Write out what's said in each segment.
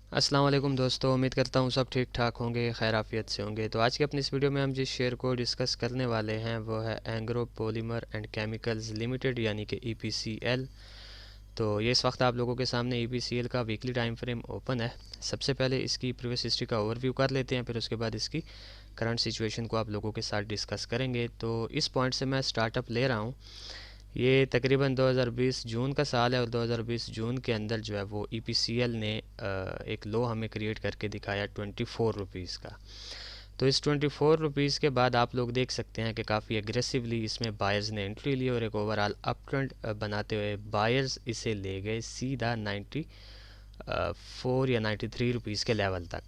अस्सलाम वालेकुम दोस्तों, उम्मीद करता हूँ सब ठीक ठाक होंगे, खैर आफियत से होंगे। तो आज की अपनी इस वीडियो में हम जिस शेयर को डिस्कस करने वाले हैं वो है Engro polymer and chemicals limited यानी कि ईपीसीएल। तो ये इस वक्त आप लोगों के सामने ईपीसीएल का वीकली टाइम फ्रेम ओपन है। सबसे पहले इसकी प्रीवियस हिस्ट्री का ओवरव्यू कर लेते हैं, फिर उसके बाद इसकी करंट सिचुएशन को आप लोगों के साथ डिस्कस करेंगे। तो इस पॉइंट से मैं स्टार्टअप ले रहा हूँ। ये तकरीबन 2020 जून का साल है और 2020 जून के अंदर जो है वो ईपीसीएल ने एक लो हमें क्रिएट करके दिखाया 24 रुपीज़ का। तो इस 24 रुपीज़ के बाद आप लोग देख सकते हैं कि काफ़ी एग्रेसिवली इसमें बायर्स ने एंट्री ली और एक ओवरऑल अप ट्रेंड बनाते हुए बायर्स इसे ले गए सीधा 4 या 93 रुपीज़ के लेवल तक।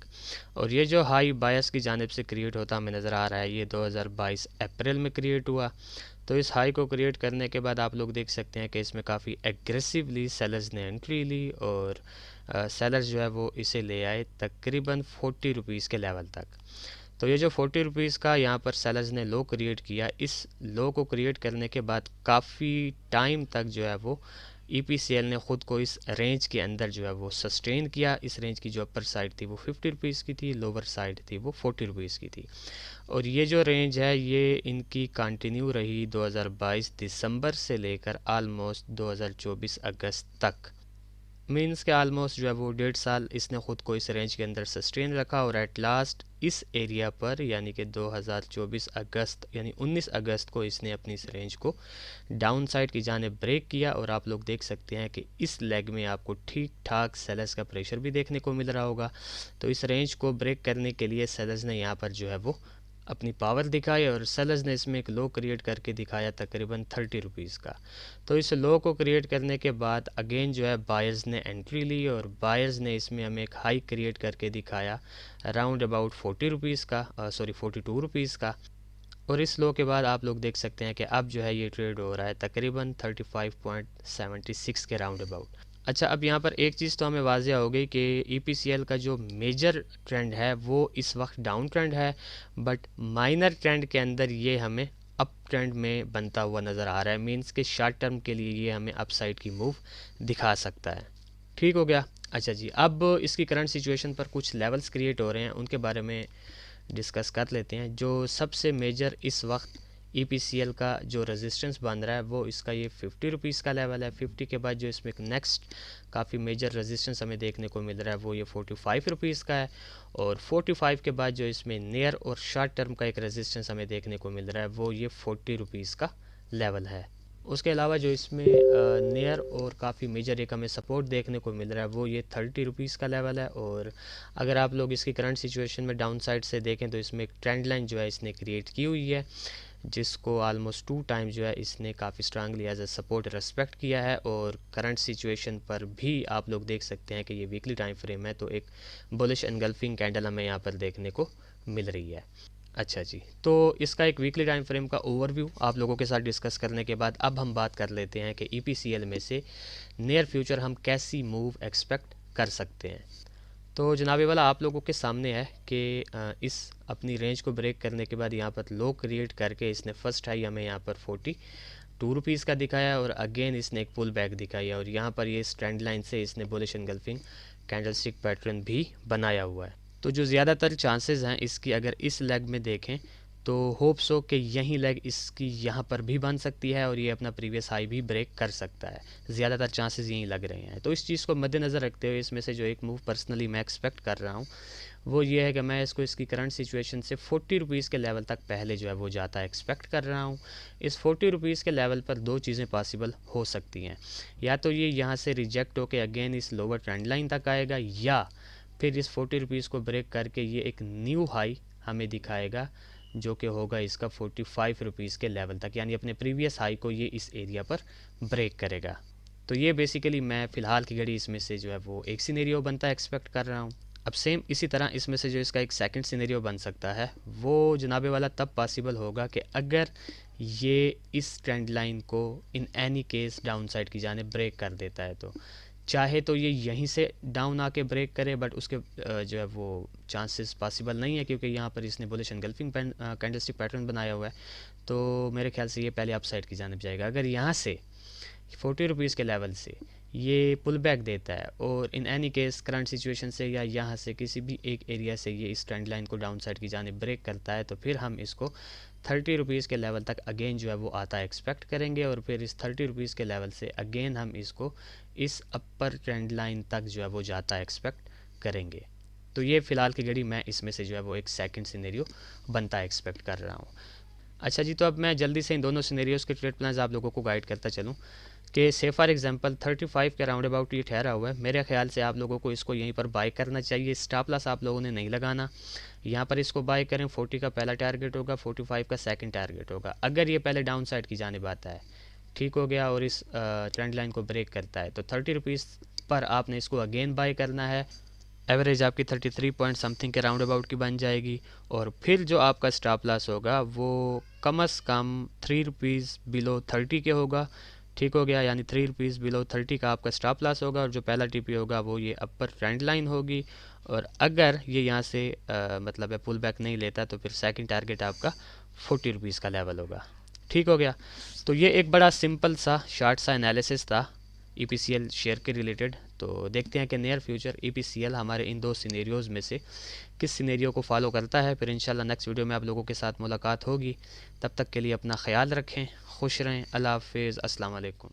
और ये जो हाई बायर्स की जानिब से क्रिएट होता हमें नज़र आ रहा है, ये 2022 अप्रैल में क्रिएट हुआ। तो इस हाई को क्रिएट करने के बाद आप लोग देख सकते हैं कि इसमें काफ़ी एग्रेसिवली सेलर्स ने एंट्री ली और सेलर्स जो है वो इसे ले आए तकरीबन 40 रुपीज़ के लेवल तक। तो ये जो 40 रुपीज़ का यहाँ पर सेलर्स ने लो क्रिएट किया, इस लो को क्रिएट करने के बाद काफ़ी टाइम तक जो है वो ईपीसीएल ने ख़ुद को इस रेंज के अंदर जो है वो सस्टेन किया। इस रेंज की जो अपर साइड थी वो 50 रुपीज़ की थी, लोअर साइड थी वो 40 रुपीज़ की थी। और ये जो रेंज है ये इनकी कंटिन्यू रही 2022 दिसंबर से लेकर आलमोस्ट 2024 अगस्त तक। मीन्स के आलमोस्ट जो है वो 1.5 साल इसने ख़ुद को इस रेंज के अंदर सस्टेन रखा और एट लास्ट इस एरिया पर यानी कि 2024 अगस्त यानी 19 अगस्त को इसने अपनी इस रेंज को डाउन साइड की जाने ब्रेक किया। और आप लोग देख सकते हैं कि इस लेग में आपको ठीक ठाक सेलर्स का प्रेशर भी देखने को मिल रहा होगा। तो इस रेंज को ब्रेक करने के लिए सेलर्स ने यहाँ पर जो है वो अपनी पावर दिखाई और सेलर्स ने इसमें एक लो क्रिएट करके दिखाया तकरीबन 30 रुपीज़ का। तो इस लो को क्रिएट करने के बाद अगेन जो है बायर्स ने एंट्री ली और बायर्स ने इसमें हमें एक हाई क्रिएट करके दिखाया अराउंड अबाउट 40 रुपीज़ का, 42 रुपीज़ का। और इस लो के बाद आप लोग देख सकते हैं कि अब जो है ये ट्रेड हो रहा है तकरीबन 35.76 के राउंड अबाउट। अच्छा, अब यहाँ पर एक चीज़ तो हमें वाज़िया हो गई कि ईपीसीएल का जो मेजर ट्रेंड है वो इस वक्त डाउन ट्रेंड है, बट माइनर ट्रेंड के अंदर ये हमें अप ट्रेंड में बनता हुआ नज़र आ रहा है। मींस के शॉर्ट टर्म के लिए ये हमें अपसाइड की मूव दिखा सकता है। ठीक हो गया। अच्छा जी, अब इसकी करंट सिचुएशन पर कुछ लेवल्स क्रिएट हो रहे हैं, उनके बारे में डिस्कस कर लेते हैं। जो सबसे मेजर इस वक्त ईपीसीएल का जो रेजिस्टेंस बन रहा है वो इसका ये 50 रुपीज़ का लेवल है। 50 के बाद जो इसमें नेक्स्ट काफ़ी मेजर रेजिस्टेंस हमें देखने को मिल रहा है वो ये 45 रुपीज़ का है। और 45 के बाद जो इसमें नियर और शॉर्ट टर्म का एक रेजिस्टेंस हमें देखने को मिल रहा है वो ये 40 रुपीज़ का लेवल है। उसके अलावा जो इसमें नियर और काफ़ी मेजर एक हमें सपोर्ट देखने को मिल रहा है वो ये 30 रुपीज़ का लेवल है। और अगर आप लोग इसकी करंट सिचुएशन में डाउन साइड से देखें तो इसमें एक ट्रेंड लाइन जो है इसने क्रिएट की हुई है, जिसको आलमोस्ट 2 टाइम जो है इसने काफ़ी strongly as a support respect किया है। और करंट सिचुएशन पर भी आप लोग देख सकते हैं कि ये वीकली टाइम फ्रेम है तो एक बुलिश एनगल्फिंग कैंडल हमें यहाँ पर देखने को मिल रही है। अच्छा जी, तो इसका एक वीकली टाइम फ्रेम का ओवरव्यू आप लोगों के साथ डिस्कस करने के बाद अब हम बात कर लेते हैं कि ईपीसीएल में से नियर फ्यूचर हम कैसी मूव एक्सपेक्ट कर सकते हैं। तो जनाबे वाला आप लोगों के सामने है कि इस अपनी रेंज को ब्रेक करने के बाद यहाँ पर लो क्रिएट करके इसने फर्स्ट हाई हमें यहाँ पर 42 रुपीज़ का दिखाया और अगेन इसने एक पुल बैक दिखाई और यहाँ पर ये ट्रेंड लाइन से इसने बुलिश एनगल्फिंग कैंडलस्टिक पैटर्न भी बनाया हुआ है। तो जो ज़्यादातर चांसेस हैं इसकी अगर इस लेग में देखें तो होप्स हो कि यही लेग इसकी यहाँ पर भी बन सकती है और ये अपना प्रीवियस हाई भी ब्रेक कर सकता है। ज़्यादातर चांसेस यही लग रहे हैं। तो इस चीज़ को मद्देनज़र रखते हुए इसमें से जो एक मूव पर्सनली मैं एक्सपेक्ट कर रहा हूँ वो ये है कि मैं इसको इसकी करंट सिचुएशन से 40 रुपीज़ के लेवल तक पहले जो है वो जाता एक्सपेक्ट कर रहा हूँ। इस 40 रुपीज़ के लेवल पर दो चीज़ें पॉसिबल हो सकती हैं, या तो ये यहाँ से रिजेक्ट होकर अगेन इस लोअर ट्रेंड लाइन तक आएगा या फिर इस 40 रुपीज़ को ब्रेक करके ये एक न्यू हाई हमें दिखाएगा जो कि होगा इसका 45 रुपीज़ के लेवल तक, यानी अपने प्रीवियस हाई को ये इस एरिया पर ब्रेक करेगा। तो ये बेसिकली मैं फ़िलहाल की घड़ी इसमें से जो है वो एक सिनेरियो बनता एक्सपेक्ट कर रहा हूँ। अब सेम इसी तरह इसमें से जो इसका एक सेकंड सिनेरियो बन सकता है वो जनाबे वाला तब पॉसिबल होगा कि अगर ये इस ट्रेंड लाइन को in any case down side की जाने ब्रेक कर देता है। तो चाहे तो ये यहीं से डाउन आके ब्रेक करे, बट उसके जो है वो चांसेस पॉसिबल नहीं है क्योंकि यहाँ पर इसने बुलिश एनगल्फिंग कैंडलस्टिक पैटर्न बनाया हुआ है। तो मेरे ख्याल से ये पहले अपसाइड की जानिब जाएगा। अगर यहाँ से 40 रुपीज़ के लेवल से ये पुल बैक देता है और in any case current situation से या यहाँ से किसी भी एक एरिया से ये इस ट्रेंड लाइन को डाउन साइड की जानिब ब्रेक करता है, तो फिर हम इसको 30 रुपीज़ के लेवल तक अगेन जो है वो आता एक्सपेक्ट करेंगे, और फिर इस 30 रुपीज़ के लेवल से अगेन हम इसको इस अपर ट्रेंड लाइन तक जो है वो जाता एक्सपेक्ट करेंगे। तो ये फ़िलहाल की घड़ी मैं इसमें से जो है वो एक सेकंड सिनेरियो बनता एक्सपेक्ट कर रहा हूँ। अच्छा जी, तो अब मैं जल्दी से इन दोनों सिनेरियोज़ के ट्रेड प्लान्स आप लोगों को गाइड करता चलूँ कि से फॉर एग्जांपल 35 के राउंड अबाउट ये ठहरा हुआ है। मेरे ख्याल से आप लोगों को इसको यहीं पर बाय करना चाहिए, स्टॉप लॉस आप लोगों ने नहीं लगाना। यहाँ पर इसको बाय करें, 40 का पहला टारगेट होगा, 45 का सेकंड टारगेट होगा। अगर ये पहले डाउन साइड की जानिब आता है, ठीक हो गया, और इस ट्रेंड लाइन को ब्रेक करता है, तो 30 रुपीज़ पर आपने इसको अगेन बाय करना है। एवरेज आपकी 33 पॉइंट समथिंग के राउंड अबाउट की बन जाएगी, और फिर जो आपका स्टॉप लॉस होगा वो कम अज़ कम 3 रुपीज़ बिलो 30 के होगा। ठीक हो गया, यानी 3 रुपीज़ बिलो 30 का आपका स्टॉप लॉस होगा, और जो पहला टीपी होगा वो ये अपर ट्रेंड लाइन होगी। और अगर ये यहाँ से मतलब है पुल बैक नहीं लेता, तो फिर सेकंड टारगेट आपका 40 रुपीज़ का लेवल होगा। ठीक हो गया। तो ये एक बड़ा सिंपल सा शॉर्ट सा एनालिसिस था ईपीसीएल शेयर के रिलेटेड। तो देखते हैं कि नियर फ्यूचर ईपीसीएल हमारे इन दो सिनेरियोज़ में से किस सिनेरियो को फॉलो करता है। फिर इंशाल्लाह नेक्स्ट वीडियो में आप लोगों के साथ मुलाकात होगी। तब तक के लिए अपना ख्याल रखें, खुश रहें, अल्लाह हाफिज़, अस्सलाम वालेकुम।